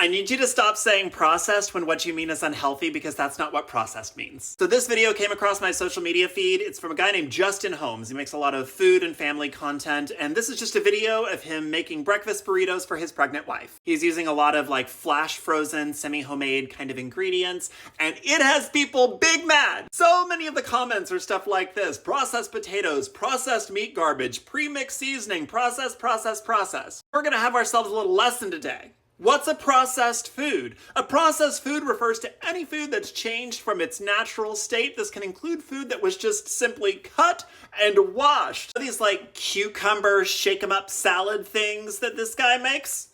I need you to stop saying processed when what you mean is unhealthy, because that's not what processed means. So this video came across my social media feed. It's from a guy named Justin Holmes. He makes a lot of food and family content, and this is just a video of him making breakfast burritos for his pregnant wife. He's using a lot of like flash frozen, semi-homemade kind of ingredients, and it has people big mad. So many of the comments are stuff like this: processed potatoes, processed meat garbage, pre-mixed seasoning, processed. We're gonna have ourselves a little lesson today. What's a processed food? A processed food refers to any food that's changed from its natural state. This can include food that was just simply cut and washed. These like cucumber shake 'em up salad things that this guy makes.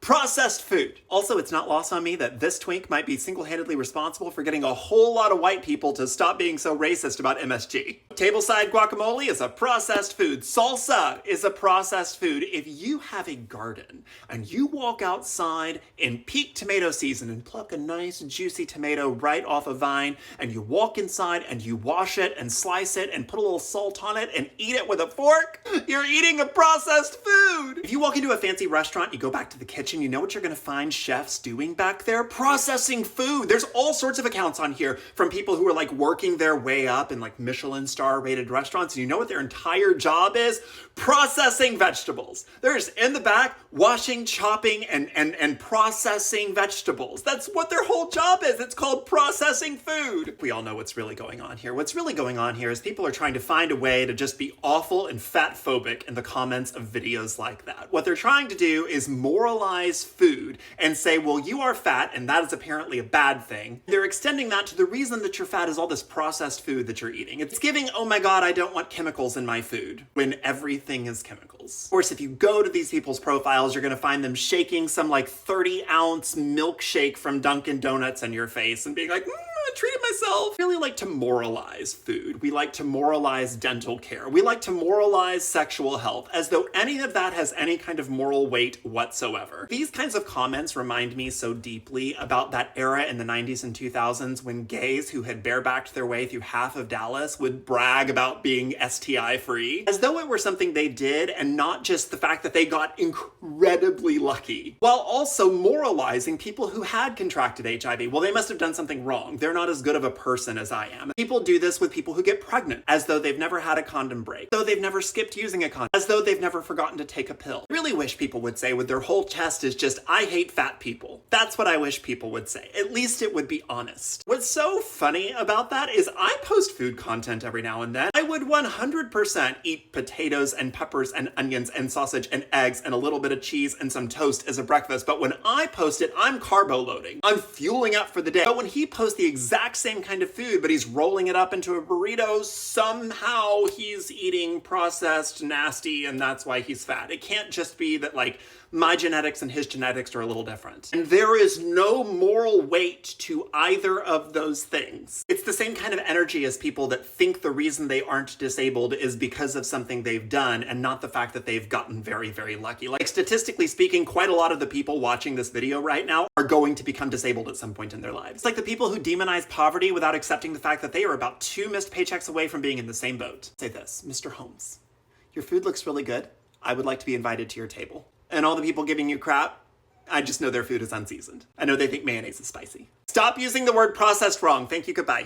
Processed food. Also, it's not lost on me that this twink might be single-handedly responsible for getting a whole lot of white people to stop being so racist about MSG. Tableside guacamole is a processed food. Salsa is a processed food. If you have a garden and you walk outside in peak tomato season and pluck a nice juicy tomato right off a vine, and you walk inside and you wash it and slice it and put a little salt on it and eat it with a fork, you're eating a processed food. If you walk into a fancy restaurant, you go back to the kitchen, you know what you're gonna find chefs doing back there? Processing food. There's all sorts of accounts on here from people who are like working their way up in like Michelin star rated restaurants, and you know what their entire job is? Processing vegetables. They're just in the back washing, chopping, and processing vegetables. That's what their whole job is. It's called processing food. We all know what's really going on here. What's really going on here is people are trying to find a way to just be awful and fat phobic in the comments of videos like that. What they're trying to do is moralize food and say, well, you are fat and that is apparently a bad thing. They're extending that to the reason that you're fat is all this processed food that you're eating. It's giving, oh my God, I don't want chemicals in my food, when everything is chemicals. Of course, if you go to these people's profiles, you're gonna find them shaking some like 30-ounce milkshake from Dunkin' Donuts in your face and being like, I treated myself. We really like to moralize food. We like to moralize dental care. We like to moralize sexual health, as though any of that has any kind of moral weight whatsoever. These kinds of comments remind me so deeply about that era in the 90s and 2000s when gays who had barebacked their way through half of Dallas would brag about being STI free, as though it were something they did and not just the fact that they got incredibly lucky, while also moralizing people who had contracted HIV. Well, they must have done something wrong. They're not as good of a person as I am. People do this with people who get pregnant, as though they've never had a condom break, as though they've never skipped using a condom, as though they've never forgotten to take a pill. I really wish people would say with their whole chest is just, I hate fat people. That's what I wish people would say. At least it would be honest. What's so funny about that is I post food content every now and then. I would 100% eat potatoes and peppers and onions and sausage and eggs and a little bit of cheese and some toast as a breakfast, but when I post it, I'm carbo loading. I'm fueling up for the day. But when he posts the exact same kind of food, but he's rolling it up into a burrito, somehow he's eating processed, nasty, and that's why he's fat. It can't just be that like my genetics and his genetics are a little different. And there is no moral weight to either of those things. It's the same kind of energy as people that think the reason they aren't disabled is because of something they've done and not the fact that they've gotten very, very lucky. Like, statistically speaking, quite a lot of the people watching this video right now are going to become disabled at some point in their lives. It's like the people who demonize poverty without accepting the fact that they are about 2 missed paychecks away from being in the same boat. Say this: Mr. Holmes, your food looks really good. I would like to be invited to your table. And all the people giving you crap, I just know their food is unseasoned. I know they think mayonnaise is spicy. Stop using the word processed wrong. Thank you, goodbye.